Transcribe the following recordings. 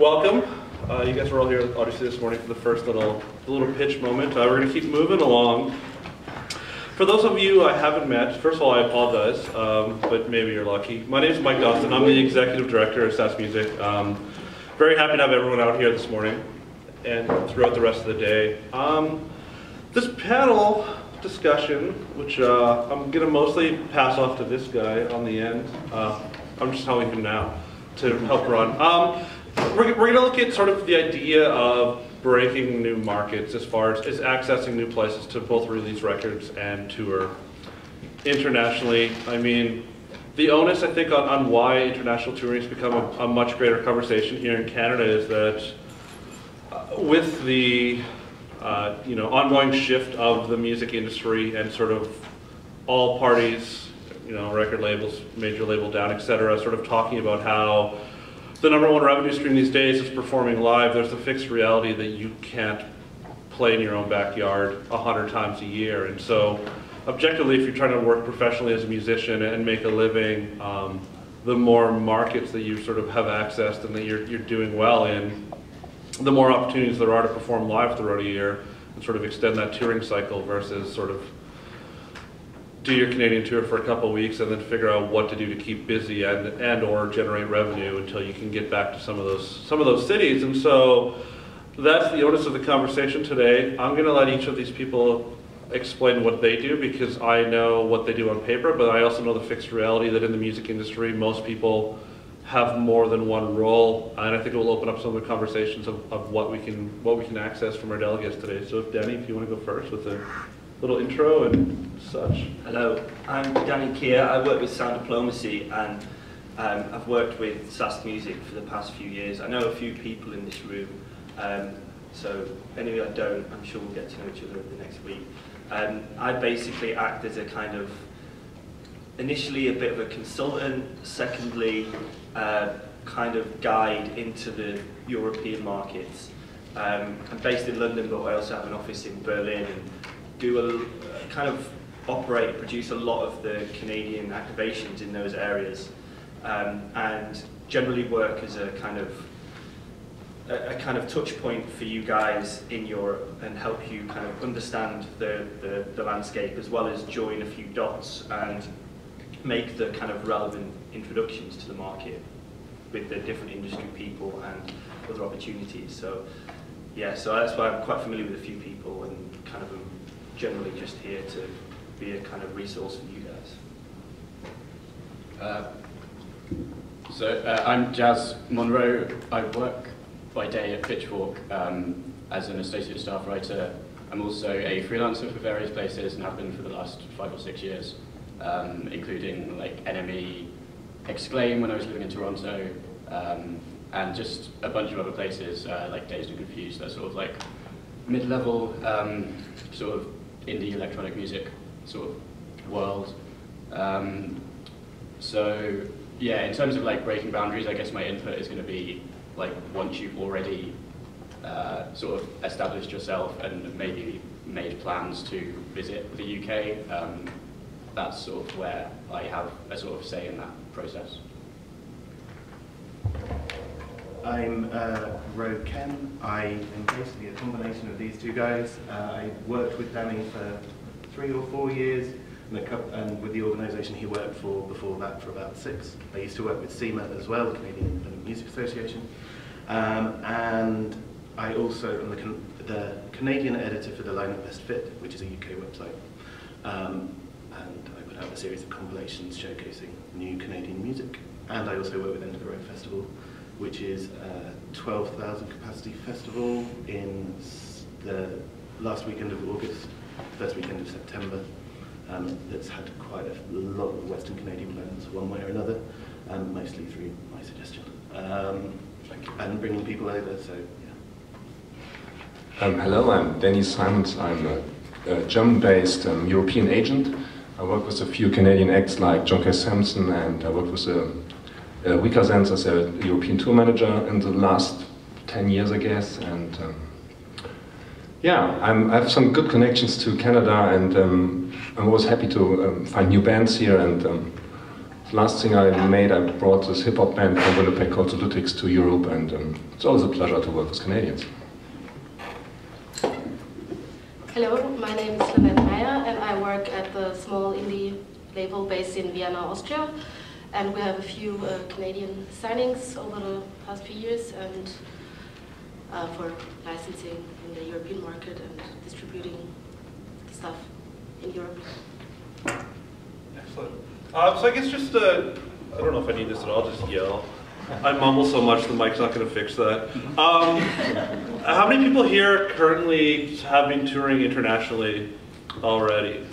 Welcome. You guys are all here obviously this morning for the first little pitch moment. We're going to keep moving along. For those of you I haven't met, first of all, I apologize, but maybe you're lucky. My name is Mike Dawson. I'm the Executive Director of SaskMusic. Very happy to have everyone out here this morning and throughout the rest of the day. This panel discussion, which I'm going to mostly pass off to this guy on the end. I'm just telling him now to help run. We're going to look at sort of the idea of breaking new markets as far as accessing new places to both release records and tour internationally. I mean, the onus, I think, on why international touring has become a much greater conversation here in Canada is that with the ongoing shift of the music industry and sort of all parties, record labels, major label down, etc., sort of talking about how the #1 revenue stream these days is performing live. There's the fixed reality that you can't play in your own backyard 100 times a year. And so objectively, if you're trying to work professionally as a musician and make a living, the more markets that you sort of have accessed and that you're doing well in, the more opportunities there are to perform live throughout a year and sort of extend that touring cycle versus sort of do your Canadian tour for a couple of weeks and then figure out what to do to keep busy and or generate revenue until you can get back to some of those cities. And so that's the onus of the conversation today. I'm going to let each of these people explain what they do because I know what they do on paper, but I also know the fixed reality that in the music industry most people have more than one role, and I think it will open up some of the conversations of what we can access from our delegates today. So if Danny, if you want to go first with a little intro and such. Hello, I'm Keir. I work with Sound Diplomacy and I've worked with SaskMusic for the past few years. I know a few people in this room, so anyway I don't, I'm sure we'll get to know each other over the next week. I basically act as a kind of, initially a bit of a consultant, secondly kind of guide into the European markets. I'm based in London, but I also have an office in Berlin and do kind of operate, produce a lot of the Canadian activations in those areas, and generally work as a kind of touch point for you guys in Europe and help you kind of understand the landscape as well as join a few dots and make the kind of relevant introductions to the market with the different industry people and other opportunities. So yeah, so that's why I'm quite familiar with a few people and kind of generally just here to be a kind of resource for you guys. I'm Jazz Monroe. I work by day at Pitchfork as an associate staff writer. I'm also a freelancer for various places and have been for the last 5 or 6 years, including like NME, Exclaim when I was living in Toronto, and just a bunch of other places like Dazed and Confused. They're sort of like mid-level sort of indie electronic music sort of world. So yeah, in terms of like breaking boundaries, I guess my input is going to be like once you've already sort of established yourself and maybe made plans to visit the UK, that's sort of where I have a sort of say in that process. I'm Kemm. I am basically a combination of these two guys. I worked with Danny for 3 or 4 years, and with the organisation he worked for before that for about 6. I used to work with Cemm as well, the Canadian Independent Music Association, and I also am the Canadian editor for the Lineup Best Fit, which is a UK website, and I put out a series of compilations showcasing new Canadian music. And I also work with End of the Road Festival, which is a 12,000 capacity festival in the last weekend of August, first weekend of September. That's had quite a lot of Western Canadian bands, one way or another, mostly through my suggestion. And bringing people over, so yeah. Hello, I'm Danny Simons. I'm a German-based European agent. I work with a few Canadian acts like John K. Samson, and I worked with Wika Sense as a European tour manager in the last 10 years, I guess. And yeah, I have some good connections to Canada, and I'm always happy to find new bands here and The last thing I made, I brought this hip-hop band from Winnipeg called the Lutics to Europe, and it's always a pleasure to work with Canadians. Hello, my name is Lynette Meyer, and I work at the small indie label based in Vienna, Austria. And we have a few Canadian signings over the past few years, and for licensing in the European market and distributing the stuff in Europe. Excellent. So I guess just, I don't know if I need this at all, just yell. I mumble so much the mic's not going to fix that. How many people here currently have been touring internationally already?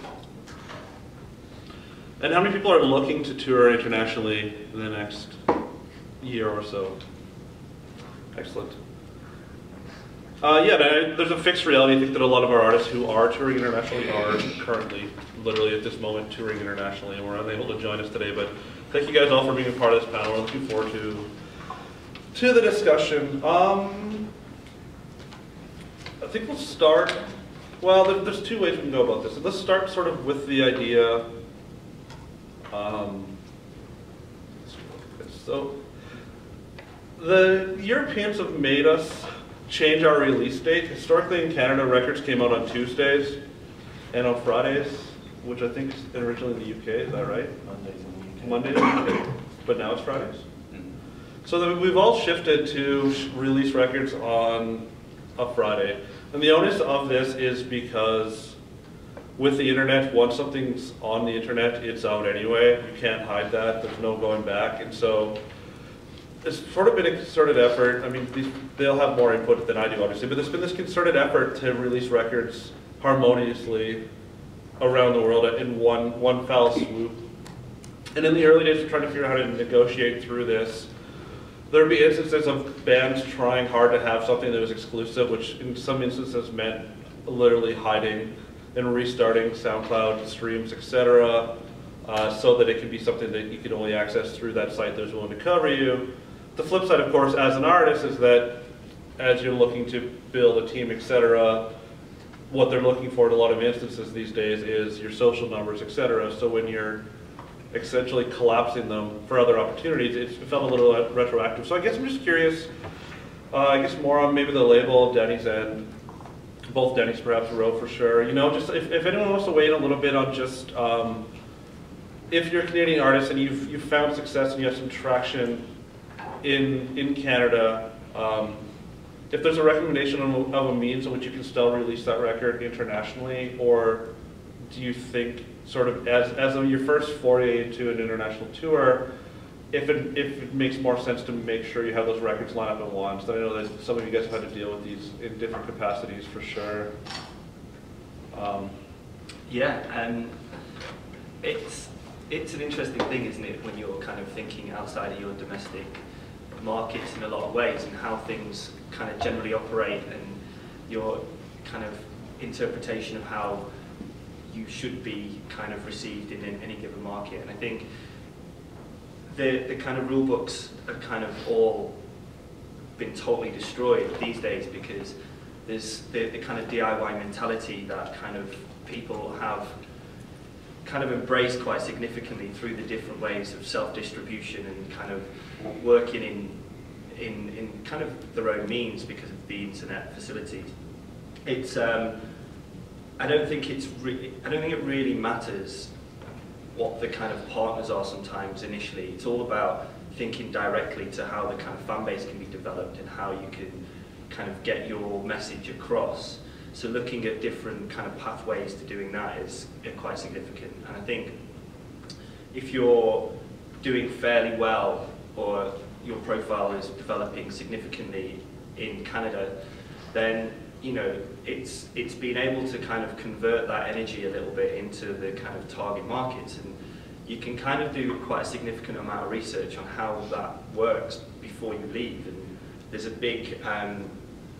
And how many people are looking to tour internationally in the next year or so? Excellent. Yeah, there's a fixed reality. I think that a lot of our artists who are touring internationally are currently, literally at this moment, touring internationally, and were unable to join us today. But thank you guys all for being a part of this panel. We're looking forward to the discussion. I think we'll start. Well, there's two ways we can go about this. Let's start sort of with the idea. So the Europeans have made us change our release date. Historically in Canada, records came out on Tuesdays and on Fridays, which I think is originally in the UK, is that right? Mondays in the UK. Mondays in the UK, but now it's Fridays. So we've all shifted to release records on a Friday. And the onus of this is because with the internet, once something's on the internet, it's out anyway. You can't hide that. There's no going back. And so it's sort of been a concerted effort. I mean, they'll have more input than I do, obviously, but there's been this concerted effort to release records harmoniously around the world in one foul swoop. And in the early days of trying to figure out how to negotiate through this, there would be instances of bands trying hard to have something that was exclusive, which in some instances meant literally hiding and restarting SoundCloud streams, etc., so that it could be something that you could only access through that site that was willing to cover you. The flip side, of course, as an artist, is that as you're looking to build a team, etc., what they're looking for in a lot of instances these days is your social numbers, etc. So when you're essentially collapsing them for other opportunities, it felt a little retroactive. So I guess I'm just curious, I guess more on maybe the label, Danny's end, both Danny's perhaps, Rowe for sure. You know, just if anyone wants to weigh in a little bit on just, if you're a Canadian artist and you've found success and you have some traction in Canada, if there's a recommendation of a means in which you can still release that record internationally, or do you think sort of as of your first foray into an international tour, if it makes more sense to make sure you have those records lined up at once? I know that some of you guys have had to deal with these in different capacities for sure. It's an interesting thing, isn't it, when you're kind of thinking outside of your domestic markets in a lot of ways, and how things kind of generally operate, and your kind of interpretation of how you should be kind of received in any given market. And I think the kind of rule books have kind of all been totally destroyed these days, because there's the kind of DIY mentality that kind of people have kind of embraced quite significantly through the different ways of self-distribution and kind of working in kind of their own means because of the internet facilities. It's I don't think it really matters what the kind of partners are sometimes initially. It's all about thinking directly to how the kind of fan base can be developed and how you can kind of get your message across. So looking at different kind of pathways to doing that is quite significant. And I think if you're doing fairly well, or your profile is developing significantly in Canada, then you know it's being able to kind of convert that energy a little bit into the kind of target markets, and you can kind of do quite a significant amount of research on how that works before you leave. And there's a big kind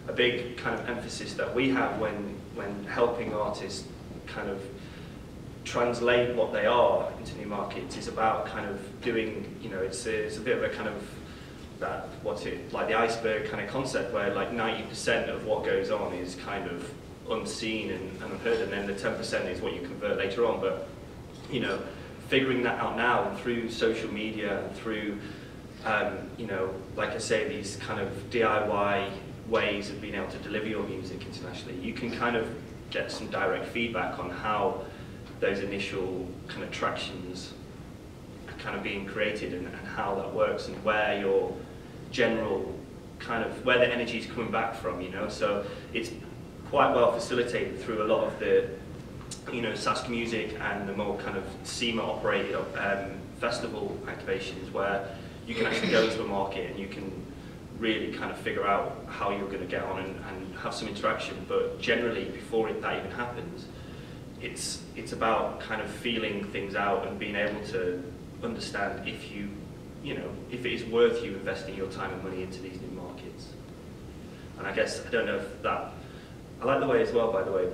of emphasis that we have when helping artists kind of translate what they are into new markets is about kind of doing, you know, it's a bit of a kind of that, like the iceberg kind of concept, where like 90% of what goes on is kind of unseen and unheard, and then the 10% is what you convert later on. But you know, figuring that out now through social media and through, you know, like I say, these kind of DIY ways of being able to deliver your music internationally, you can kind of get some direct feedback on how those initial kind of tractions are kind of being created and how that works and where your general kind of, where the energy is coming back from, you know. So it's quite well facilitated through a lot of the, you know, SaskMusic and the more kind of Cemm operated festival activations where you can actually go to a market and you can really kind of figure out how you're going to get on and have some interaction. But generally, before that even happens, it's about kind of feeling things out and being able to understand if you know, if it is worth you investing your time and money into these new markets. And I guess, I don't know if that, I like the way as well, by the way,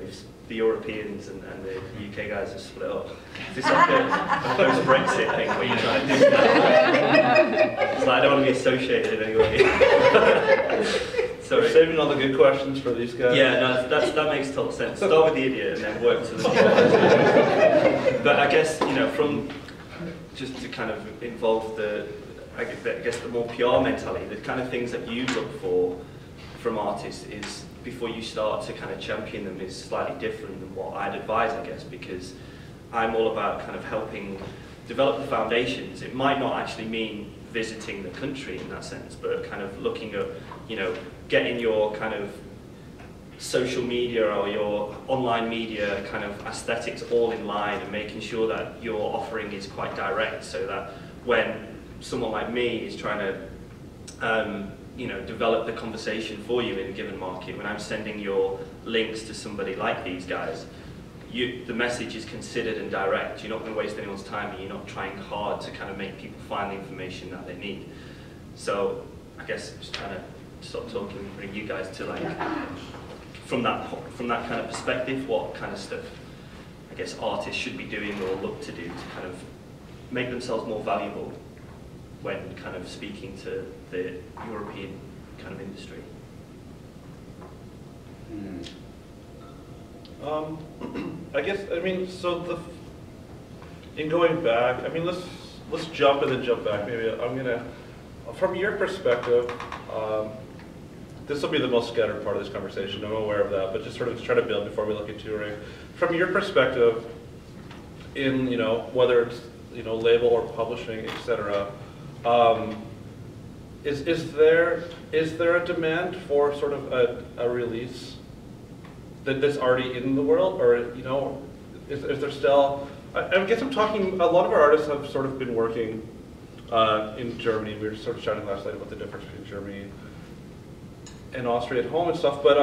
the Europeans and the UK guys have split up. Is this like a post-Brexit thing where you try to do that? So I don't want to be associated in any way. Sorry. We're saving all the good questions for these guys. Yeah, no, that makes total sense. Start with the idiot and then work to the But I guess, you know, from just to kind of involve the, I guess the more PR mentality, the kind of things that you look for from artists is, before you start to kind of champion them, is slightly different than what I'd advise, I guess, because I'm all about kind of helping develop the foundations. It might not actually mean visiting the country in that sense, but kind of looking at, you know, getting your kind of social media or your online media kind of aesthetics all in line and making sure that your offering is quite direct, so that when someone like me is trying to you know, develop the conversation for you in a given market, when I'm sending your links to somebody like these guys, the message is considered and direct. You're not going to waste anyone's time, and you're not trying hard to kind of make people find the information that they need. So I guess just trying to stop talking and bring you guys to, like, from that kind of perspective, what kind of stuff I guess artists should be doing or look to do to kind of make themselves more valuable when kind of speaking to the European kind of industry. I guess, I mean, so in going back, I mean, let's jump and then jump back. Maybe I'm gonna, from your perspective, this will be the most scattered part of this conversation, I'm aware of that, but just sort of try to build before we look at touring. From your perspective, in, you know, whether it's, you know, label or publishing, etc., is there a demand for sort of a release that's already in the world, or, you know, is there still? I guess I'm talking. A lot of our artists have sort of been working in Germany. We were sort of chatting last night about the difference between Germany and Austria at home and stuff, but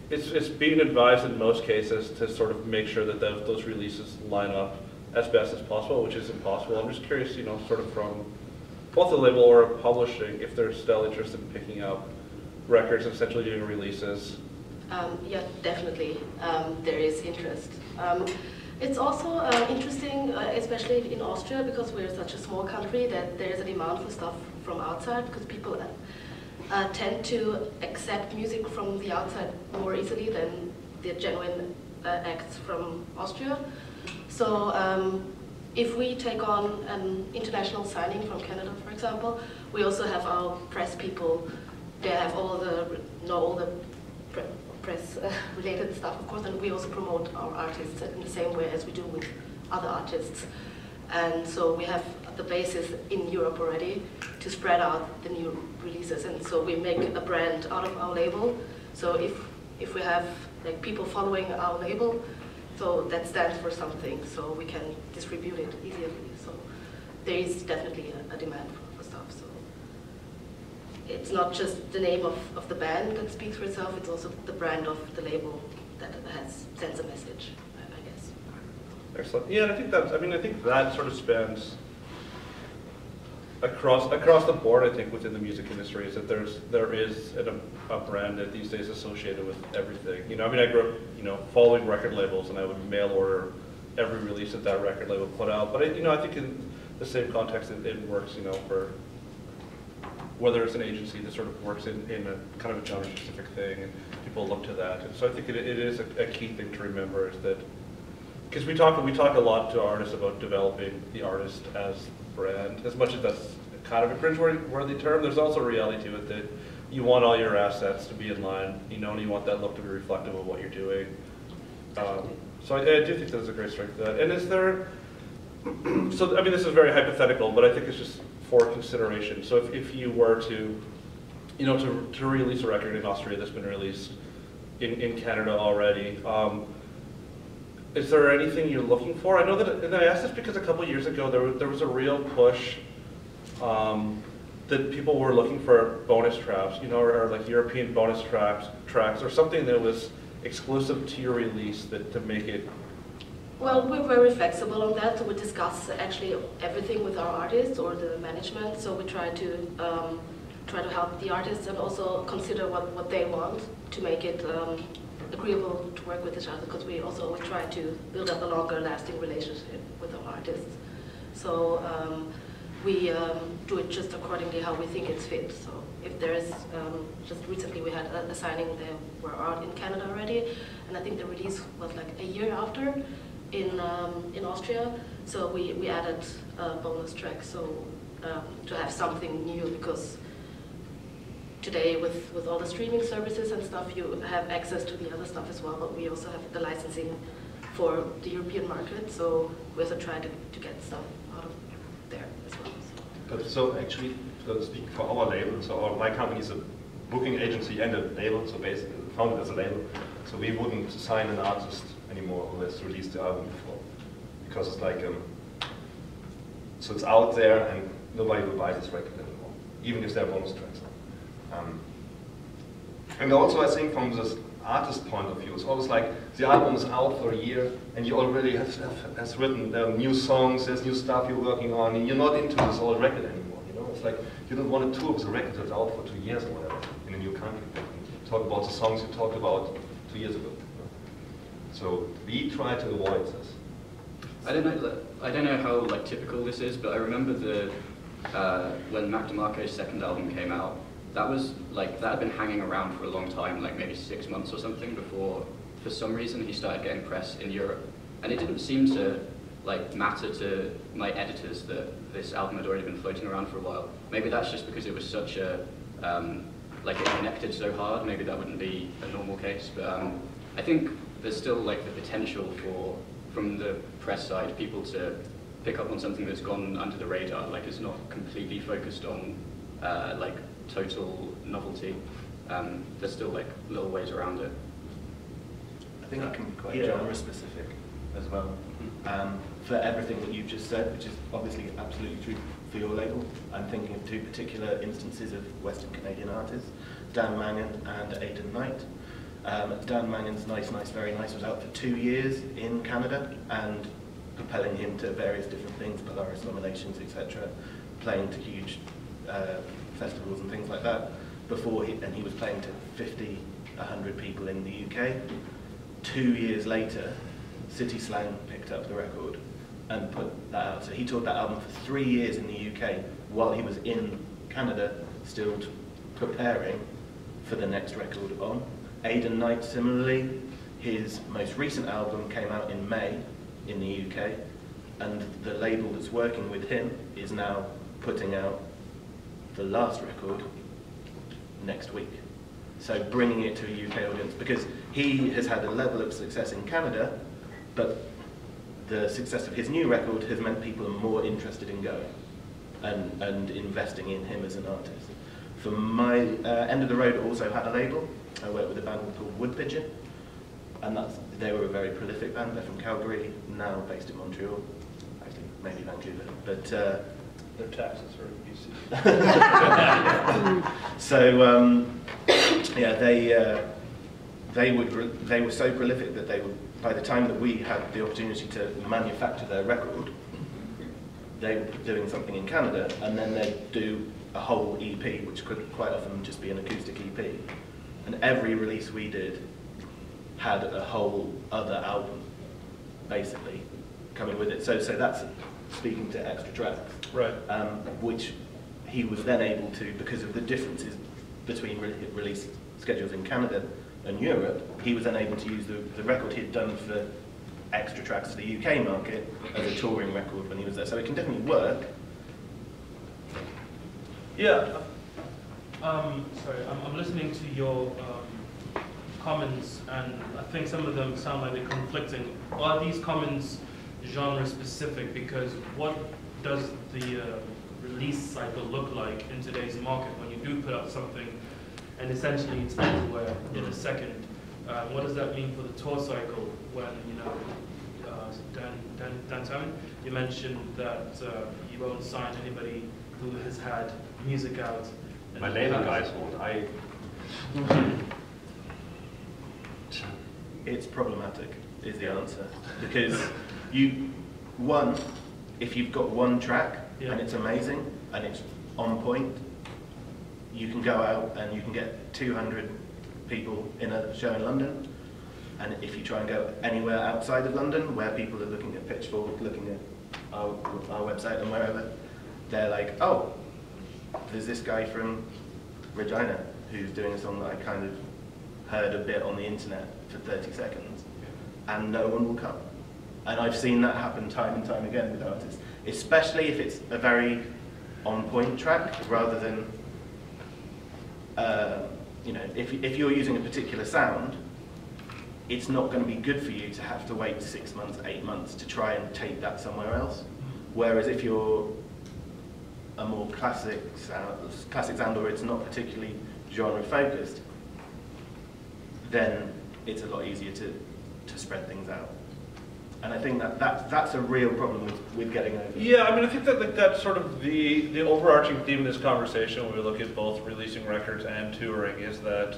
it's being advised in most cases to sort of make sure that those releases line up as best as possible, which is impossible. I'm just curious, you know, sort of from both the label or publishing, if they're still interested in picking up records and essentially doing releases. Yeah, definitely. There is interest. It's also interesting, especially in Austria, because we're such a small country, that there is a demand for stuff from outside, because people tend to accept music from the outside more easily than the genuine acts from Austria. So if we take on an international signing from Canada, for example, we also have our press people. They have all the press-related stuff, of course, and we also promote our artists in the same way as we do with other artists. And so we have the basis in Europe already to spread out the new releases, and so we make a brand out of our label. So if we have, like, people following our label, so that stands for something, so we can distribute it easily. So there is definitely a demand for stuff. So it's not just the name of the band that speaks for itself, it's also the brand of the label that sends a message, I guess. Excellent. Yeah, and I think that sort of spans across the board. I think within the music industry is that there is a brand that these days associated with everything. You know, I mean, I grew up, you know, following record labels, and I would mail order every release that record label put out. But you know, I think in the same context, it works. You know, for whether it's an agency that sort of works in a kind of a genre-specific thing, and people look to that. And so I think it is a key thing to remember, is that because we talk a lot to artists about developing the artist as brand. As much as that's kind of a cringe-worthy term, there's also a reality to it that you want all your assets to be in line, you know, and you want that look to be reflective of what you're doing. So I do think there's a great strength to that. And is there, so I mean, this is very hypothetical, but I think it's just for consideration. So if you were to, you know, to release a record in Austria that's been released in Canada already, is there anything you're looking for? I know that, and I asked this because a couple of years ago there was a real push that people were looking for bonus tracks, you know, or like European bonus tracks, or something that was exclusive to your release to make it. Well, we're very flexible on that. So we discuss actually everything with our artists or the management. So we try to help the artists and also consider what they want to make it agreeable to work with each other, because we also try to build up a longer lasting relationship with our artists. So we do it just accordingly how we think it's fit. So if there is, just recently we had a signing, they were out in Canada already, and I think the release was like a year after in Austria. So we added a bonus track, so to have something new, because today with all the streaming services and stuff, you have access to the other stuff as well, but we also have the licensing for the European market, so we also try to get stuff out of there as well. But so actually, speaking for our label, so my company is a booking agency and a label, so basically founded as a label, so we wouldn't sign an artist anymore who has released the album before, because it's like, so it's out there and nobody will buy this record anymore, even if there are bonus tracks. And also I think from this artist point of view, it's always like the album is out for a year and you already has written new songs, there's new stuff you're working on, and you're not into this old record anymore, you know? It's like you don't want to tour with a record that's out for 2 years or whatever in a new country. Talk about the songs you talked about 2 years ago. You know? So we try to avoid this. I don't know how like typical this is, but I remember when Mac DeMarco's second album came out, that had been hanging around for a long time, like maybe 6 months or something, before for some reason he started getting press in Europe. And it didn't seem to like matter to my editors that this album had already been floating around for a while. Maybe that's just because it was such a like it connected so hard. Maybe that wouldn't be a normal case, but I think there's still like the potential from the press side, people to pick up on something that's gone under the radar, like it's not completely focused on like total novelty. There's still like little ways around it. I think it can be quite genre specific as well. For everything that you've just said, which is obviously absolutely true for your label, I'm thinking of two particular instances of Western Canadian artists, Dan Mangan and Aidan Knight. Dan Mangan's Nice, Nice, Very Nice was out for 2 years in Canada and propelling him to various different things, Polaris nominations, etc., playing to huge festivals and things like that. And he was playing to 50, 100 people in the UK. 2 years later, City Slang picked up the record and put that out. So he toured that album for 3 years in the UK while he was in Canada, still preparing for the next record on. Aidan Knight, similarly, his most recent album came out in May in the UK, and the label that's working with him is now putting out the last record next week. So bringing it to a UK audience, because he has had a level of success in Canada, but the success of his new record has meant people are more interested in going and investing in him as an artist. For my End of the Road also had a label. I worked with a band called Wood Pigeon, and they were a very prolific band. They're from Calgary, now based in Montreal, actually maybe Vancouver, but their taxes are in BC. So yeah, they were so prolific that they were, by the time that we had the opportunity to manufacture their record, they were doing something in Canada, and then they'd do a whole EP, which could quite often just be an acoustic EP. And every release we did had a whole other album, basically, coming with it. So that's speaking to extra tracks, right? Which he was then able to, because of the differences between release schedules in Canada and Europe, he was then able to use the record he had done for extra tracks to the UK market as a touring record when he was there. So it can definitely work. Yeah. Sorry, I'm listening to your comments, and I think some of them sound like they're conflicting. Are these comments genre specific? Because what does the release cycle look like in today's market when you do put out something and essentially it's everywhere in a second? What does that mean for the tour cycle when, you know, Dan, you mentioned that you won't sign anybody who has had music out. My label guys won't. It's problematic, is the answer. Because if you've got one track and it's amazing and it's on point, you can go out and you can get 200 people in a show in London. And if you try and go anywhere outside of London, where people are looking at Pitchfork, looking at our website and wherever, they're like, oh, there's this guy from Regina who's doing a song that I kind of heard a bit on the internet for 30 seconds, and no one will come. And I've seen that happen time and time again with artists, especially if it's a very on-point track, rather than, you know, if you're using a particular sound, it's not going to be good for you to have to wait 6 months, 8 months to try and take that somewhere else. Whereas if you're a more classic sound, or it's not particularly genre focused, then it's a lot easier to spread things out. And I think that's a real problem with getting over. Yeah, I mean, I think that like, that's sort of the overarching theme of this conversation when we look at both releasing records and touring, is that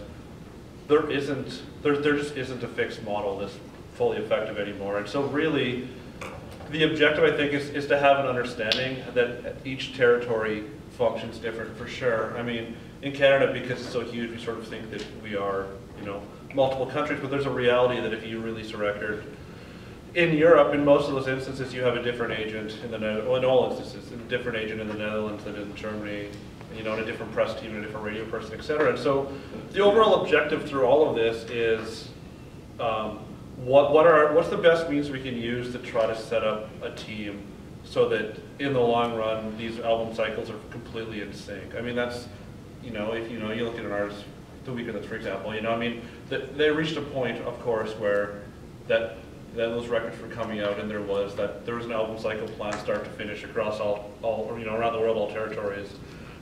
there just isn't a fixed model that's fully effective anymore. And so really, the objective, I think, is to have an understanding that each territory functions different, for sure. I mean, in Canada, because it's so huge, we sort of think that we are, you know, multiple countries, but there's a reality that if you release a record in Europe, in most of those instances, you have a different agent in the Netherlands, well, in all instances, a different agent in the Netherlands than in Germany, you know, and a different press team, and a different radio person, et cetera. And so the overall objective through all of this is what's the best means we can use to try to set up a team so that in the long run, these album cycles are completely in sync. I mean, that's, you know, if you look at an artist, The Weeknd, for example, you know, I mean, they reached a point, of course, where that those records were coming out, and there was an album cycle plan, start to finish, across all you know, around the world, all territories,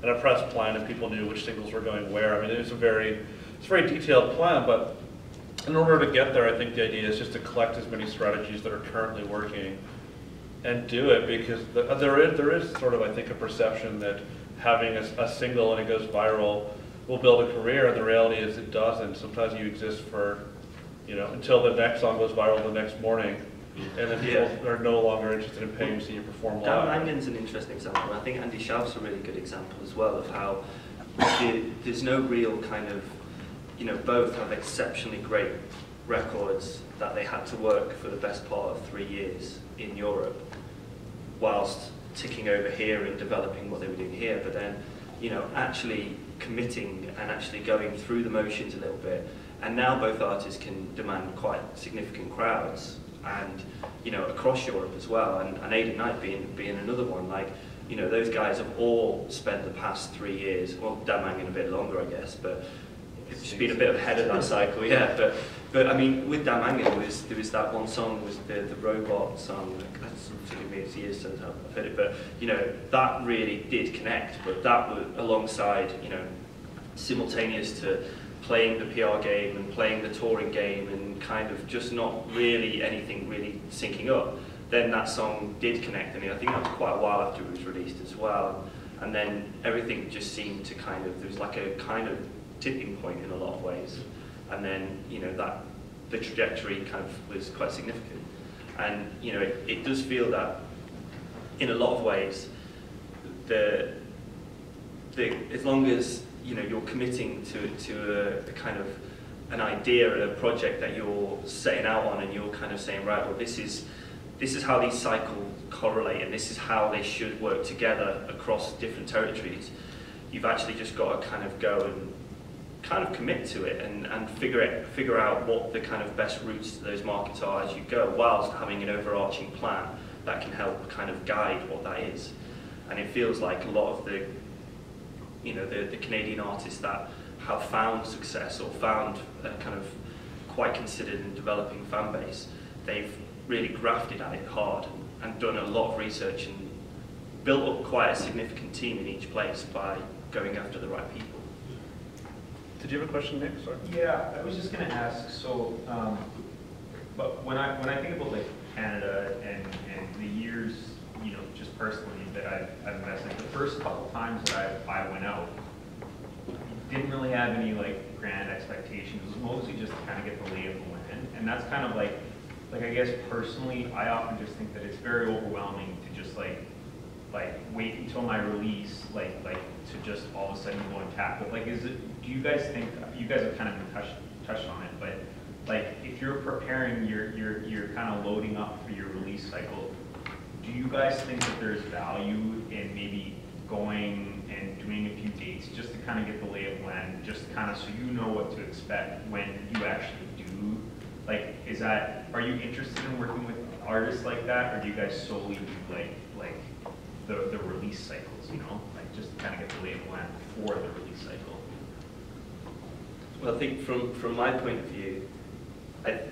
and a press plan, and people knew which singles were going where. I mean, it's a very detailed plan, but in order to get there, I think the idea is just to collect as many strategies that are currently working and do it, because there is sort of, I think, a perception that having a single and it goes viral will build a career, and the reality is it doesn't. Sometimes you exist for, you know, until the next song goes viral the next morning, and then people are no longer interested in paying to see you perform live. Dan Langen's an interesting example. I think Andy Schauf's a really good example as well of how there's no real kind of, you know, both have exceptionally great records that they had to work for the best part of 3 years in Europe, whilst ticking over here and developing what they were doing here, but then, you know, actually committing and actually going through the motions a little bit. And now both artists can demand quite significant crowds, and, you know, across Europe as well, and Aidan Knight being another one. Like, you know, those guys have all spent the past 3 years, well, Dan Mangan a bit longer, I guess, but it's been a bit ahead of that cycle, yeah. But I mean, with Dan Mangan, there was that one song, was the robot song. Forgive me, it's years since I've heard it, but, you know, that really did connect. But that was alongside, you know, simultaneous to playing the PR game and playing the touring game, and kind of just not really anything really syncing up. Then that song did connect, and I think that was quite a while after it was released as well. And then everything just seemed to kind of, there was like a kind of tipping point in a lot of ways. And then, you know, that the trajectory kind of was quite significant. And, you know, it does feel that in a lot of ways, as long as, you know, you're committing to a kind of an idea and a project that you're setting out on, and you're kind of saying, right, well, this is how these cycles correlate, and this is how they should work together across different territories. You've actually just got to kind of go and kind of commit to it and figure out what the kind of best routes to those markets are as you go, whilst having an overarching plan that can help kind of guide what that is. And it feels like a lot of the, you know, the Canadian artists that have found success or found a kind of quite considered and developing fan base, they've really grafted at it hard and done a lot of research and built up quite a significant team in each place by going after the right people. Did you have a question, Nick? Sorry. Yeah, I was just going to ask. So, but when I think about like Canada and the years, you know, just personally that I've invested, the first couple times that I went out, didn't really have any like grand expectations. It was mostly just to kind of get the lay of the land, and that's kind of like I guess personally, I often just think that it's very overwhelming to just like wait until my release, like to just all of a sudden go and tap it. Like, do you guys think, you guys have kind of been touched on it, but like if you're preparing, you're kind of loading up for your release cycle, do you guys think that there's value in maybe going and doing a few dates just to kind of get the lay of land, just kind of so you know what to expect when you actually do? Like, are you interested in working with artists like that, or do you guys solely do like the release cycles, you know, like just to kind of get the lay of the land for the release cycle? Well, I think from my point of view,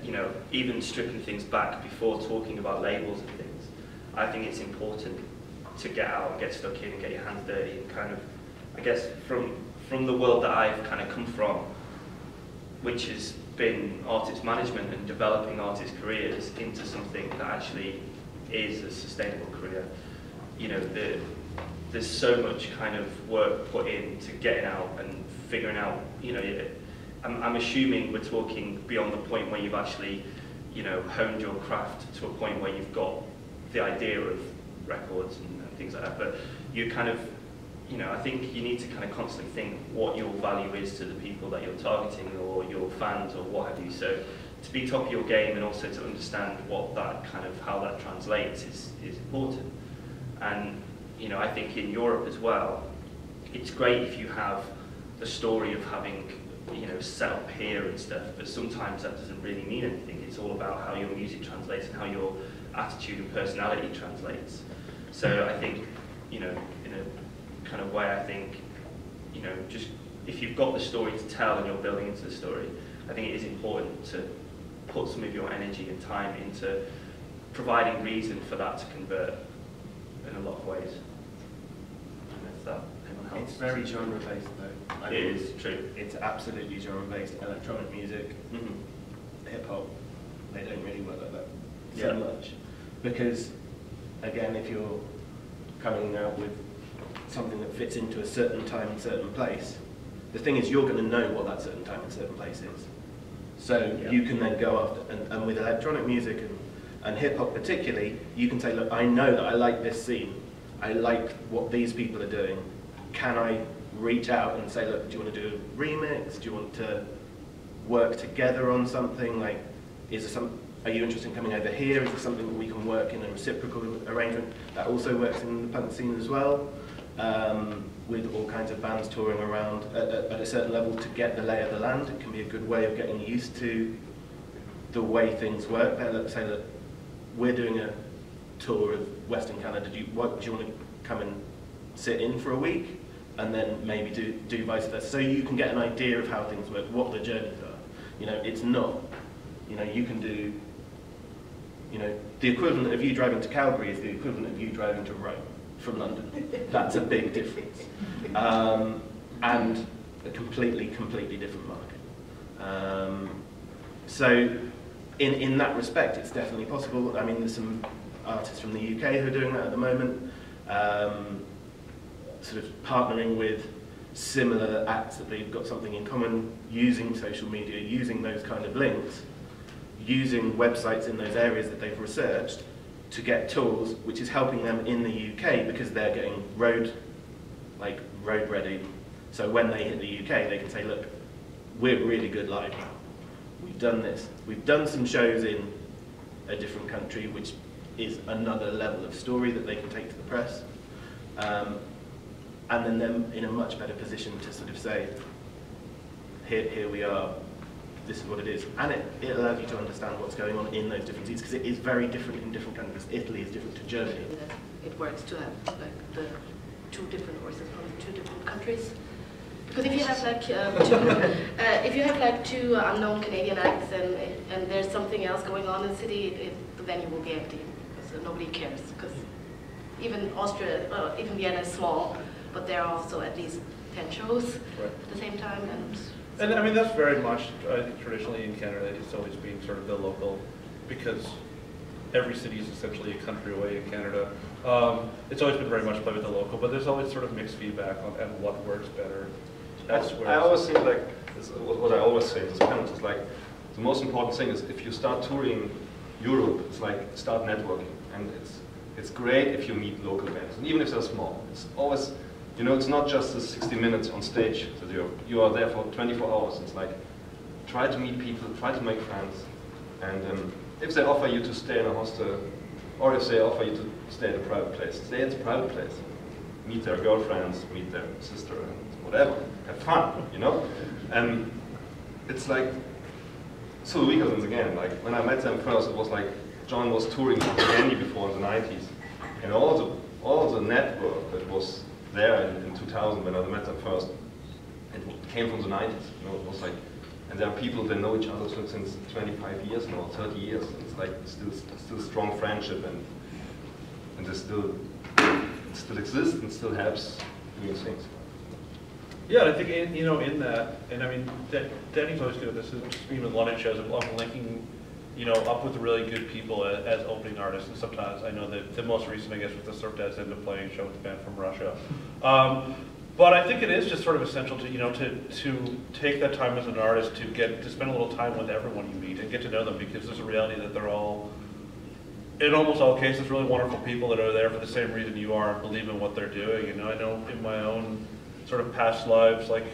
you know, even stripping things back before talking about labels and things, I think it's important to get out and get stuck in and get your hands dirty and kind of, I guess, from the world that I've kind of come from, which has been artist management and developing artist careers into something that actually is a sustainable career. You know, there's so much kind of work put into getting out and figuring out, you know, I'm assuming we're talking beyond the point where you've actually, you know, honed your craft to a point where you've got the idea of records and things like that, but you kind of, you know, I think you need to kind of constantly think what your value is to the people that you're targeting or your fans or what have you. So to be top of your game and also to understand what that kind of, how that translates is important. And, you know, I think in Europe as well, it's great if you have the story of having, you know, set up here and stuff, but sometimes that doesn't really mean anything. It's all about how your music translates and how your attitude and personality translates. So I think, you know, in a kind of way, I think, you know, just if you've got the story to tell and you're building into the story, I think it is important to put some of your energy and time into providing reason for that to convert in a lot of ways. And if that anyone helps. It's very genre-based though. It is true. It's absolutely genre-based. Electronic music, hip-hop, they don't really work like that so much. Because, again, if you're coming out with something that fits into a certain time and certain place, the thing is you're going to know what that certain time and certain place is. So you can then go after, and with electronic music and hip-hop particularly, you can say, look, I know that I like this scene. I like what these people are doing. Can I reach out and say, look, do you want to do a remix? Do you want to work together on something? Like, are you interested in coming over here? Is there something that we can work in a reciprocal arrangement? That also works in the punk scene as well, with all kinds of bands touring around at a certain level to get the lay of the land. It can be a good way of getting used to the way things work. Let's say that we're doing a tour of Western Canada. Do you want to come and sit in for a week? And then maybe do vice versa. So you can get an idea of how things work, what the journeys are. You know, it's not, you know, you can do, you know, the equivalent of you driving to Calgary is the equivalent of you driving to Rome from London. That's a big difference. And a completely different market. So in that respect, it's definitely possible. I mean, there's some artists from the UK who are doing that at the moment, sort of partnering with similar acts that they've got something in common, using social media, using those kind of links, using websites in those areas that they've researched to get tools, which is helping them in the UK because they're getting road ready. So when they hit the UK, they can say, look, we're really good live now. We've done this. We've done some shows in a different country, which is another level of story that they can take to the press. And then they're in a much better position to sort of say, here we are, this is what it is. And it allows you to understand what's going on in those different scenes, because it is very different in different countries. Italy is different to Germany. It works to have like the two different voices from two different countries. Because if you have like two unknown Canadian acts and there's something else going on in the city, the venue will be empty. So nobody cares. Because even Austria, even Vienna is small, but there are also at least 10 shows at the same time. And I mean, that's very much, I think, traditionally in Canada, it's always been sort of the local, because every city is essentially a country away in Canada. It's always been very much played with the local, but there's always sort of mixed feedback on what works better elsewhere. I always think like, what I always say to this panel is like, the most important thing is if you start touring Europe, it's like start networking. And it's great if you meet local bands, and even if they're small. It's always, you know, it's not just the 60 minutes on stage that you are there for 24 hours. It's like, try to meet people, try to make friends, and if they offer you to stay in a hostel, or if they offer you to stay in a private place, stay in a private place. Meet their girlfriends, meet their sister, and whatever. Have fun, you know? And it's like, so the weekends again, like when I met them first, it was like John was touring with Andy before in the 90s. And all the network that was there in 2000 when I met them first, it came from the 90s. You know, it was like, and there are people that know each other since 25 years now, 30 years. And it's like still strong friendship, and it still exists and still helps doing things. Yeah, I think in that, and I mean, Danny's always good at this. It's been with London shows of linking, up with really good people as opening artists. And sometimes I know that the most recent, I guess, was the Surf Dad's end up playing a show with the band from Russia. But I think it is just sort of essential to take that time as an artist to spend a little time with everyone you meet and get to know them, because there's a reality that they're all, in almost all cases, really wonderful people that are there for the same reason you are and believe in what they're doing. I know in my own sort of past lives, like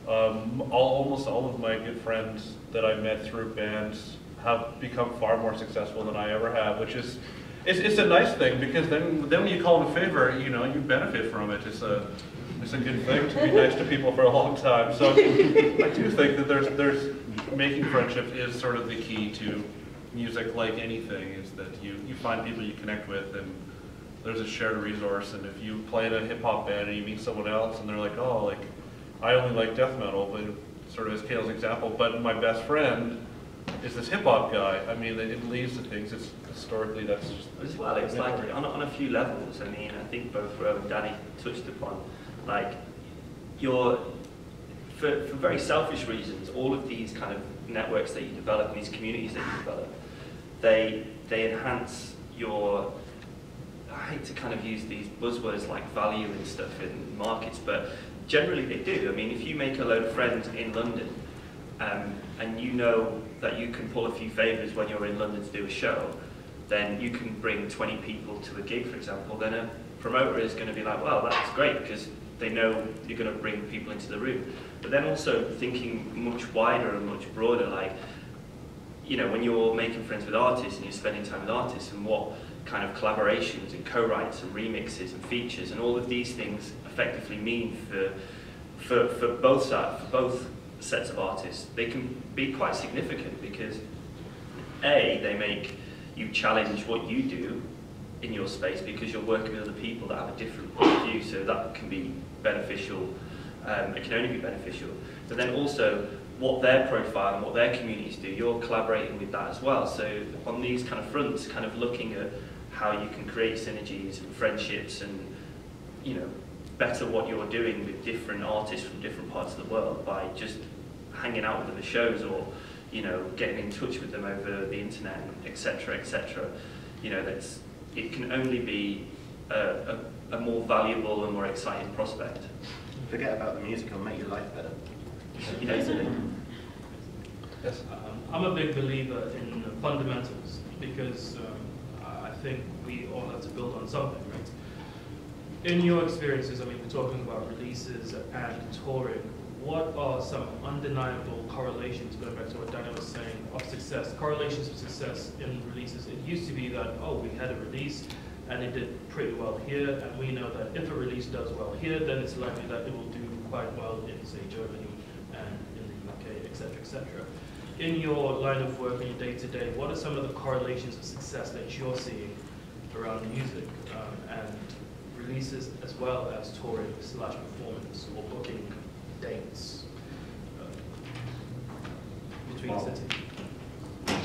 almost all of my good friends that I met through bands have become far more successful than I ever have, which is it's a nice thing, because then when you call them a favor, you benefit from it. It's a good thing to be nice to people for a long time. So I do think that there's making friendships is sort of the key to music, like anything, is that you find people you connect with, and there's a shared resource. And if you play in a hip-hop band and you meet someone else and they're like, oh, like, I only like death metal, but sort of as Kale's example, but my best friend is this hip-hop guy. I mean, it leads to things. It's historically, that's just... As well, it's like, on a few levels, I mean, I think both Ro and Danny touched upon, like, for very selfish reasons, all of these kind of networks that you develop and these communities that you develop, they enhance your, I hate to kind of use these buzzwords like value and stuff in markets, but generally they do. I mean, if you make a load of friends in London, and you know that you can pull a few favours when you're in London to do a show, then you can bring 20 people to a gig, for example, then a promoter is going to be like, well, that's great, because they know you're going to bring people into the room. But then also thinking much wider and much broader, like, when you're making friends with artists and you're spending time with artists, and what kind of collaborations and co-writes and remixes and features and all of these things effectively mean for both sides, for both sets of artists, they can be quite significant, because A, they make you challenge what you do in your space, because you're working with other people that have a different point of view, so that can be beneficial. It can only be beneficial. But then also, what their profile and what their communities do, you're collaborating with that as well. So on these kind of fronts, kind of looking at how you can create synergies and friendships and, better what you're doing with different artists from different parts of the world by just hanging out with them at shows, or, getting in touch with them over the internet, etc., etc. It can only be a more valuable and more exciting prospect. Forget about the music, it'll make your life better. Yes. I'm a big believer in fundamentals, because I think we all have to build on something, right? In your experiences, I mean, we're talking about releases and touring. What are some undeniable correlations, going back to what Daniel was saying, of success, correlations of success in releases? It used to be that, oh, we had a release and it did pretty well here, and we know that if a release does well here, then it's likely that it will do quite well in, say, Germany and in the market, etc., etc. In your line of work, in your day-to-day, what are some of the correlations of success that you're seeing around music and releases, as well as touring / performance or booking dates between cities?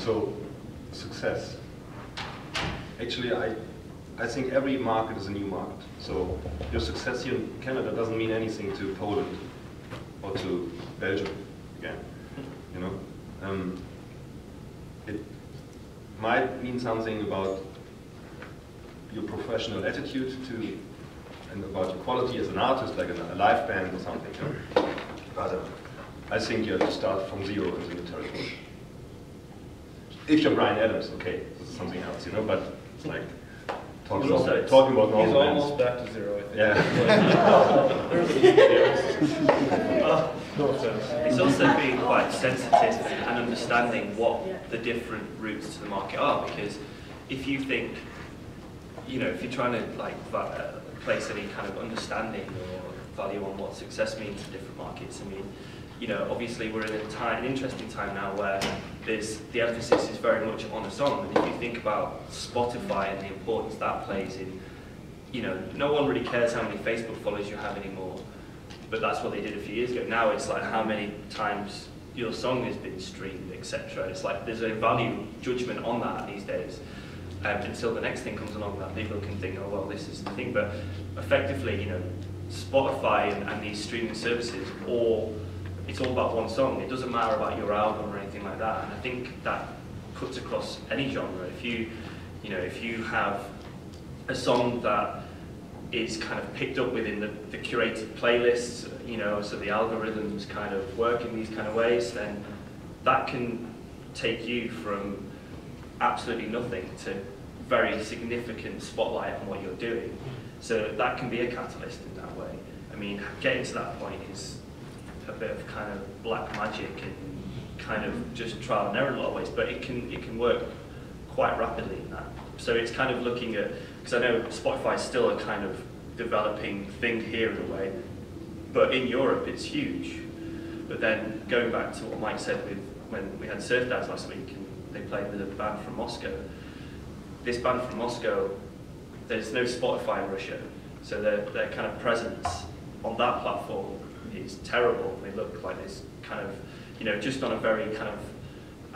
So, success. Actually, I think every market is a new market. So your success here in Canada doesn't mean anything to Poland or to Belgium again. You know, it might mean something about your professional attitude to, and about your quality as an artist, like in a live band or something. You know? But I think you have to start from zero in the new territory. If you're Brian Adams, okay, this is something else, you know. But it's like talking about normal bands. He's almost back to zero, I think. Yeah. No offense. It's also being quite sensitive and understanding what the different routes to the market are, because if you think, you know, if you're trying to like place any kind of understanding or value on what success means in different markets, I mean, you know, obviously we're in an interesting time now where the emphasis is very much on a song, and if you think about Spotify and the importance that plays in, you know, no one really cares how many Facebook followers you have anymore, but that's what they did a few years ago. Now it's like how many times your song has been streamed, etc. It's like there's a value judgment on that these days. Until the next thing comes along that people can think, oh well, this is the thing. But effectively, you know, Spotify and these streaming services, it's all about one song. It doesn't matter about your album or anything like that. And I think that cuts across any genre. If you have a song that is kind of picked up within the curated playlists, you know, so the algorithms kind of work in these kind of ways, then that can take you from absolutely nothing to very significant spotlight on what you're doing. So that can be a catalyst in that way. I mean, getting to that point is a bit of kind of black magic and kind of just trial and error in a lot of ways, but it can work quite rapidly in that. So it's kind of looking at, because I know Spotify is still a kind of developing thing here in a way, but in Europe it's huge. But then going back to what Mike said with when we had Surf Dads last week and they played with a band from Moscow. This band from Moscow, there's no Spotify in Russia, so their kind of presence on that platform is terrible. They look like this kind of, you know, just on a very kind of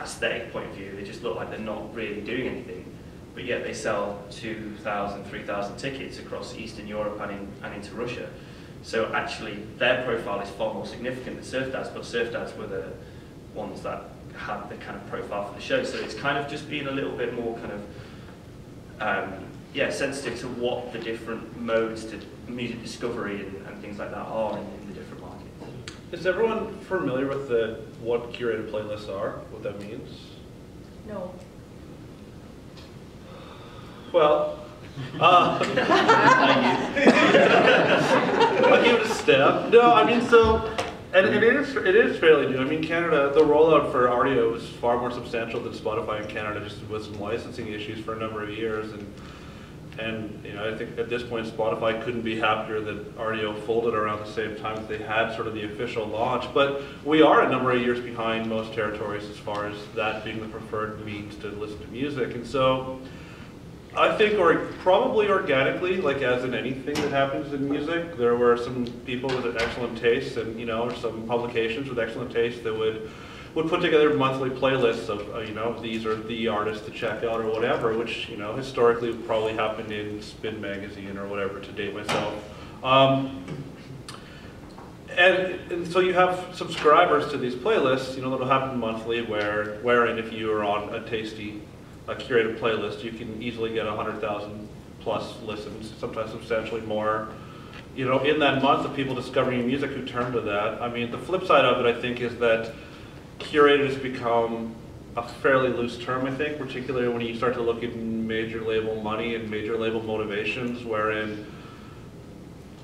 aesthetic point of view, they just look like they're not really doing anything. But yet they sell 2,000, 3,000 tickets across Eastern Europe and into Russia. So actually their profile is far more significant than Surf Dads, but Surf Dads were the ones that had the kind of profile for the show. So it's kind of just being a little bit more kind of, sensitive to what the different modes to music discovery and things like that are in the different markets. Is everyone familiar with what curated playlists are, what that means? No. Well, I'll give it a stab. No, I mean, so, and it is fairly new. I mean, Canada, the rollout for audio is far more substantial than Spotify in Canada, just with some licensing issues for a number of years. And you know, I think at this point, Spotify couldn't be happier that audio folded around the same time that they had sort of the official launch. But we are a number of years behind most territories as far as that being the preferred means to listen to music. And so, I think probably organically, like as in anything that happens in music, there were some people with excellent taste and, you know, some publications with excellent taste that would put together monthly playlists of, you know, these are the artists to check out or whatever, which, you know, historically probably happened in Spin Magazine or whatever, to date myself. And so you have subscribers to these playlists, you know, that'll happen monthly wherein if you are on a curated playlist, you can easily get 100,000 plus listens, sometimes substantially more, you know, in that month of people discovering music who turn to that. I mean, the flip side of it, I think, is that curated has become a fairly loose term, I think, particularly when you start to look at major label money and major label motivations, wherein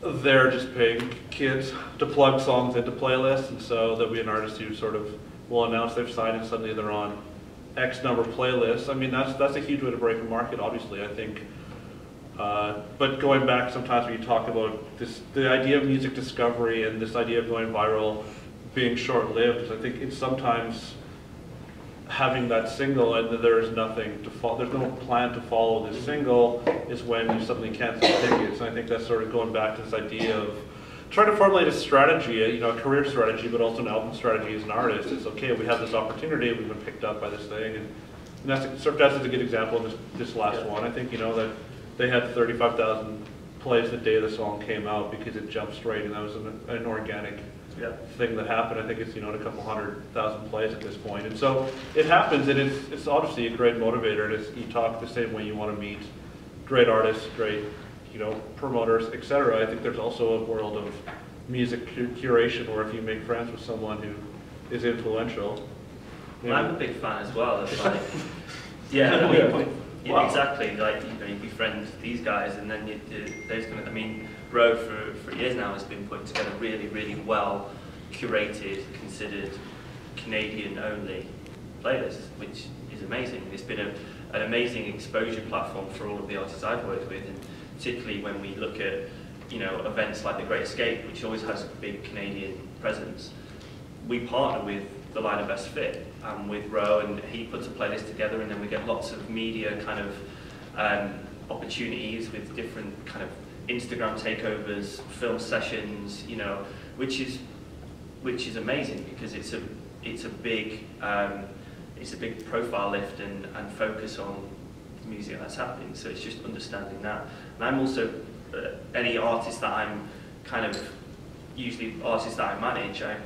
they're just paying kids to plug songs into playlists, and so there'll be an artist who sort of will announce they've signed and suddenly they're on X number of playlists. I mean, that's a huge way to break a market, obviously, I think. But going back sometimes when you talk about the idea of music discovery and this idea of going viral being short-lived is I think it's sometimes having that single and there's nothing to follow, there's no plan to follow this single is when you suddenly cancel tickets. And I think that's sort of going back to this idea of trying to formulate a strategy, you know, a career strategy, but also an album strategy as an artist. It's okay, we have this opportunity, we've been picked up by this thing, and that's a good example of this last one. I think, you know, that they had 35,000 plays the day the song came out because it jumped straight, and that was an organic thing that happened. I think it's, you know, a couple 100,000 plays at this point. And so it happens, and it's obviously a great motivator. You talk the same way you want to meet great artists, great, you know, promoters, etc. I think there's also a world of music curation where if you make friends with someone who is influential. Well, I'm a big fan as well. That's like, yeah, exactly. Like, you know, you befriend these guys, and then there's going to. I mean, Bro for years now has been putting together really, really well curated, considered Canadian-only playlists, which is amazing. It's been an amazing exposure platform for all of the artists I've worked with, and particularly when we look at, you know, events like the Great Escape, which always has a big Canadian presence. We partner with the line of Best Fit with Ro, and he puts a playlist together, and then we get lots of media kind of opportunities with different kind of Instagram takeovers, film sessions, you know, which is amazing because it's a big profile lift and focus on the music that's happening. So it's just understanding that. And I'm also any artist that I'm kind of usually artists that I manage, I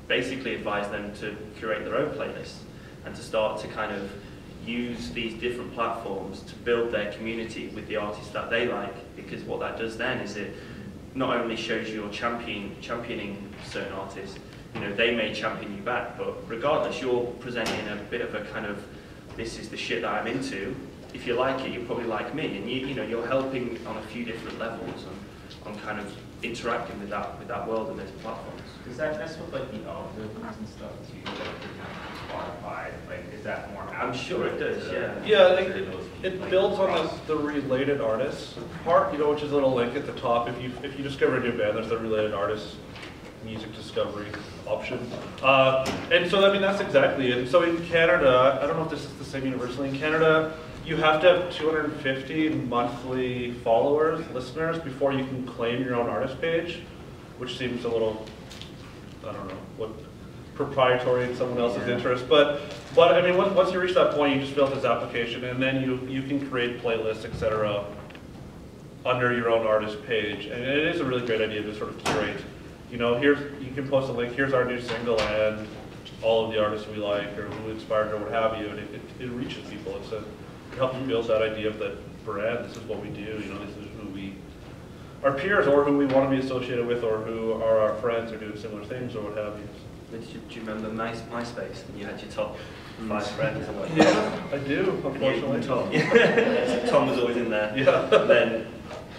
basically advise them to curate their own playlists and to start to kind of use these different platforms to build their community with the artists that they like, because what that does then is it not only shows you're championing certain artists, you know, they may champion you back, but regardless, you're presenting a bit of a kind of, this is the shit that I'm into. If you like it, you'll probably like me, and you know, you're helping on a few different levels on kind of interacting with that world and those platforms. Because that's what, like, the algorithms and stuff too, like, for example, Spotify, like, is that more? I'm sure it does, yeah. Yeah, I think it builds on the related artists part, you know, which is a little link at the top. If you discover a new band, there's the related artists music discovery option. And so, I mean, that's exactly it. And so in Canada, I don't know if this is the same universally, in Canada, you have to have 250 monthly followers, listeners, before you can claim your own artist page, which seems a little, I don't know, what proprietary in someone else's interest. But I mean, once you reach that point, you just fill out this application, and then you can create playlists, etc., under your own artist page. And it is a really great idea to sort of curate. You know, you can post a link, here's our new single, and all of the artists we like, or who inspired, or what have you, and it reaches people. It helps build that idea of that brand. This is what we do. You know, this is who our peers, or who we want to be associated with, or who are our friends, or doing similar things, or what have you. Do you remember MySpace when you had your top 5 friends? Yeah, I do. Unfortunately, Tom. Yeah. Tom was always in there. Yeah. And then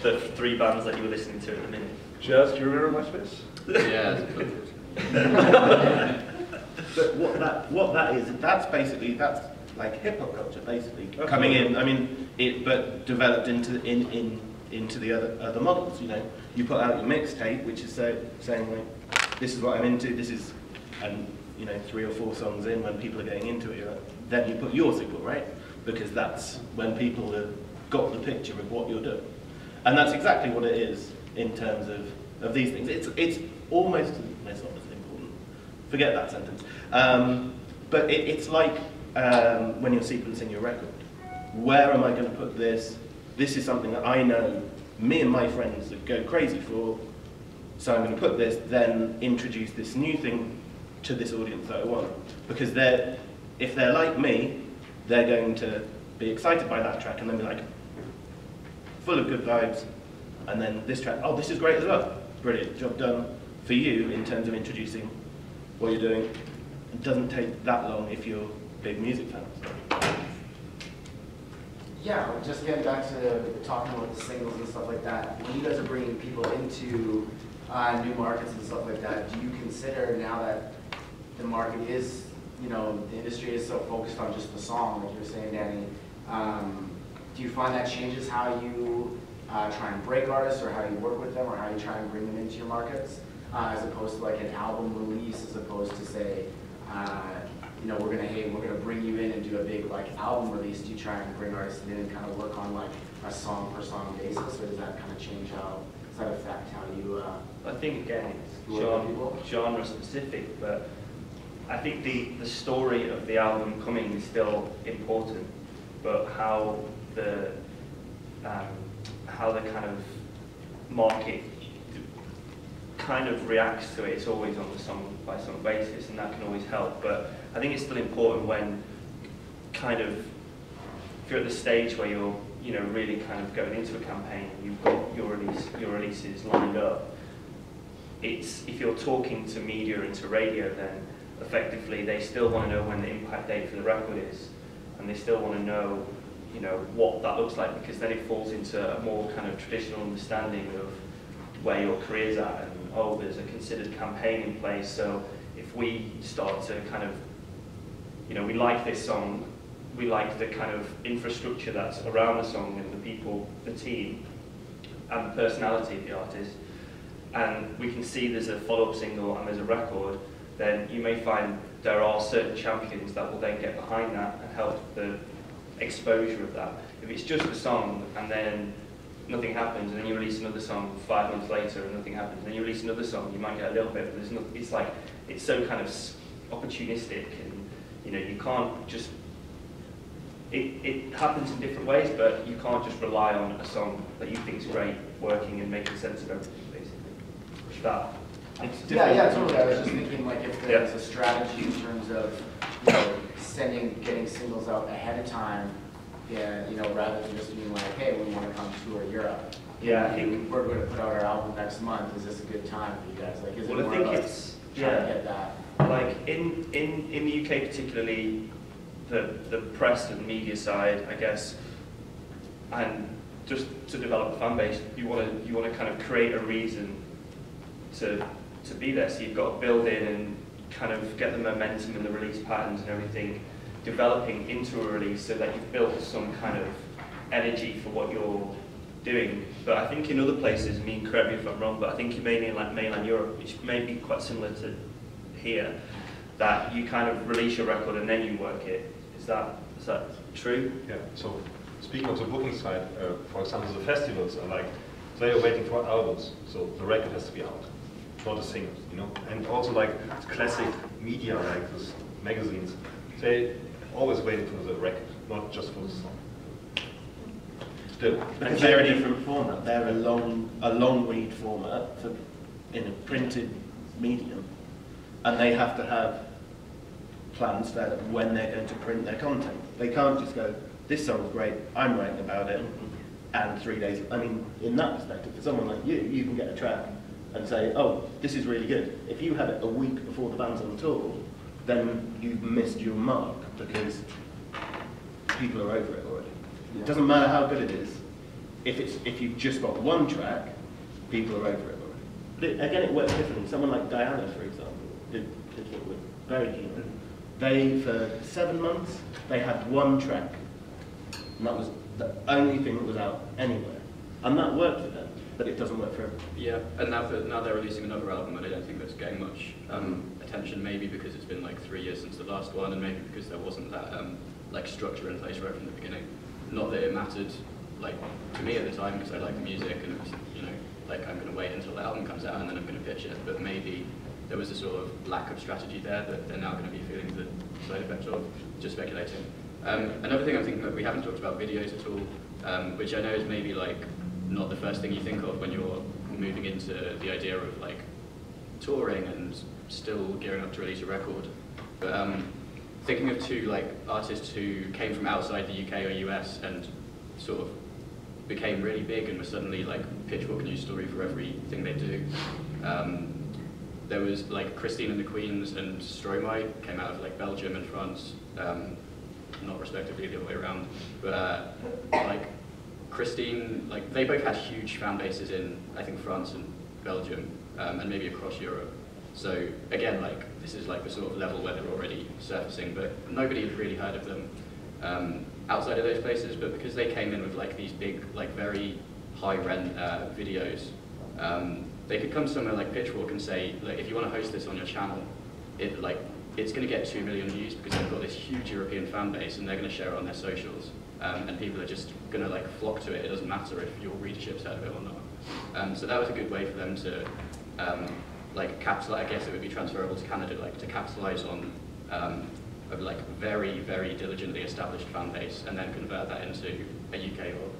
the 3 bands that you were listening to at the minute. Jazz, do you remember MySpace? Yeah. what that is, that's like hip hop culture basically coming in. I mean, but developed into the other models. You know, you put out your mixtape, which is saying like, this is what I'm into. This is, and you know, 3 or 4 songs in, when people are getting into it, then you put your single, right? Because that's when people have got the picture of what you're doing, and that's exactly what it is in terms of these things. It's almost, it's not as important. Forget that sentence. But it's like when you're sequencing your record. Where am I going to put this? This is something that I know me and my friends would go crazy for, so I'm going to put this, then introduce this new thing to this audience that I want. Because if they're like me, they're going to be excited by that track and then be like, full of good vibes, and then this track, oh, this is great as well. Brilliant, job done for you in terms of introducing what you're doing. It doesn't take that long if you're big music fans. Yeah, just getting back to talking about the singles and stuff like that, when you guys are bringing people into new markets and stuff like that, do you consider, now that the market is, you know, the industry is so focused on just the song, like you were saying, Danny, do you find that changes how you try and break artists, or how you work with them, or how you try and bring them into your markets? as opposed to like an album release, as opposed to say, you know, we're gonna bring you in and do a big like album release? Do you try and bring artists in and kind of work on like a song per song basis, or does that kind of change does that affect how you? I think again it's genre specific, but I think the story of the album coming is still important, but how the kind of market kind of reacts to it is always on the song by song basis, and that can always help. But I think it's still important when kind of if you're at the stage where you're really kind of going into a campaign, you've got your releases lined up. If you're talking to media and to radio, then effectively they still want to know when the impact date for the record is, and they still want to know what that looks like, because then it falls into a more kind of traditional understanding of where your career's at, and oh, there's a considered campaign in place. So if we start to kind of, we like this song, we like the kind of infrastructure that's around the song and the people, the team, and the personality of the artist, and we can see there's a follow-up single and there's a record, then you may find there are certain champions that will then get behind that and help the exposure of that. If it's just a song and then nothing happens, and then you release another song 5 months later and nothing happens, and then you release another song, you might get a little bit, but there's no, it's like, it's so kind of opportunistic, and you can't just, it happens in different ways, but you can't just rely on a song that you think is great working and making sense of everything, basically. That. Yeah, totally. I was just thinking, like, if there's a strategy in terms of, getting singles out ahead of time, rather than just being like, hey, we want to come tour Europe. Yeah, I think we're going to put out our album next month. Is this a good time for you guys? Like, is it more I think of it's trying to get that? Like in the UK particularly, the press and media side, I guess, and just to develop a fan base, you want to kind of create a reason to be there. So you've got to build in and kind of get the momentum and the release patterns and everything developing into a release, so that you've built some kind of energy for what you're doing. But I think in other places, correct me if I'm wrong, but I think mainly in like mainland Europe, which may be quite similar to here, that you kind of release your record and then you work it. Is that true? Yeah. So speaking of the booking side, for example, the festivals are like, they are waiting for albums, so the record has to be out, not a single, And also like classic media, like those magazines, they always waiting for the record, not just for the song. Still. Because they're a different format. They're a long read format in a printed medium, and they have to have plans for when they're going to print their content. They can't just go, this song's great, I'm writing about it, and 3 days. I mean, in that perspective, for someone like you can get a track and say, oh, this is really good. If you have it a week before the band's on tour, then you've missed your mark, because people are over it already. Yeah. It doesn't matter how good it is. If you've just got one track, people are over it already. But again, it works differently. Someone like Diana, for example, did what we're very keen on. They, for 7 months, they had one track, and that was the only thing that was out anywhere. And that worked for them, but it doesn't work for everyone. Yeah, and now they're releasing another album, and I don't think that's getting much attention, maybe because it's been like 3 years since the last one, and maybe because there wasn't that like structure in place right from the beginning. Not that it mattered, like, to me at the time, because I like the music, and it was, like, I'm going to wait until the album comes out and then I'm going to pitch it, but maybe there was a sort of lack of strategy there that they're now going to be feeling the side effects of. Just speculating. Another thing I'm thinking that we haven't talked about videos at all, which I know is maybe like not the first thing you think of when you're moving into the idea of like touring and still gearing up to release a record. But thinking of two like artists who came from outside the UK or US and sort of became really big and were suddenly like Pitchfork news story for everything they do. There was like Christine and the Queens and Stromae came out of like Belgium and France, not respectively the other way around, but like Christine, like they both had huge fan bases in I think France and Belgium and maybe across Europe. So again, like this is like the sort of level where they're already surfacing, but nobody had really heard of them outside of those places. But because they came in with like these big, like very high rent videos, they could come somewhere like Pitchfork and say, like, if you want to host this on your channel, it's going to get 2 million views because they've got this huge European fan base and they're going to share it on their socials. And people are just going to like flock to it. It doesn't matter if your readership's heard of it or not. So that was a good way for them to like capitalize. I guess it would be transferable to Canada, like to capitalize on a like very, very diligently established fan base, and then convert that into a UK or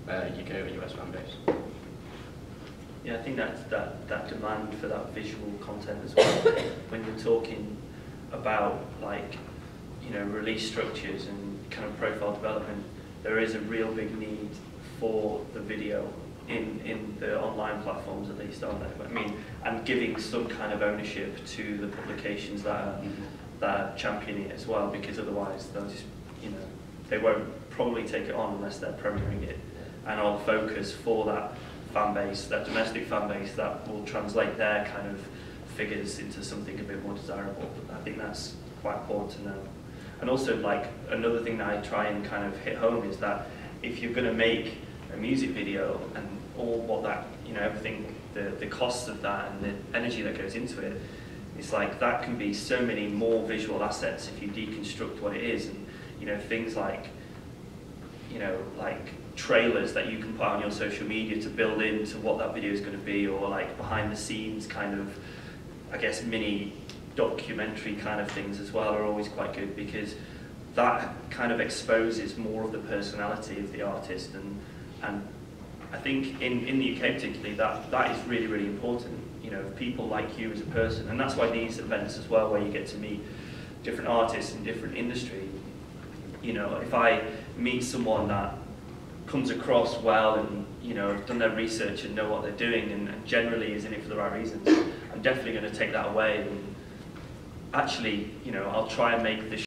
US fan base. Yeah, I think that demand for that visual content as well. When you're talking about like, you know, release structures and kind of profile development, there is a real big need for the video in the online platforms, at least, aren't there? I mean, and giving some kind of ownership to the publications that are championing it as well, because otherwise they'll just, you know, they won't probably take it on unless they're premiering it. And I'll focus for that fan base, that domestic fan base, that will translate their kind of figures into something a bit more desirable. I think that's quite important to know. And also, like, another thing that I try and kind of hit home is that if you're going to make a music video and all what that, you know, everything, the costs of that and the energy that goes into it, it's like that can be so many more visual assets if you deconstruct what it is. And, you know, things like, you know, like trailers that you can put on your social media to build into what that video is going to be, or like behind the scenes kind of, I guess, mini documentary kind of things as well are always quite good, because that kind of exposes more of the personality of the artist, and I think in the UK particularly that is really, really important, you know, people like you as a person. And that's why these events as well, where you get to meet different artists in different industry, you know, if I meet someone that comes across well and, you know, have done their research and know what they're doing and generally is in it for the right reasons, I'm definitely going to take that away. And actually, you know, I'll try and make this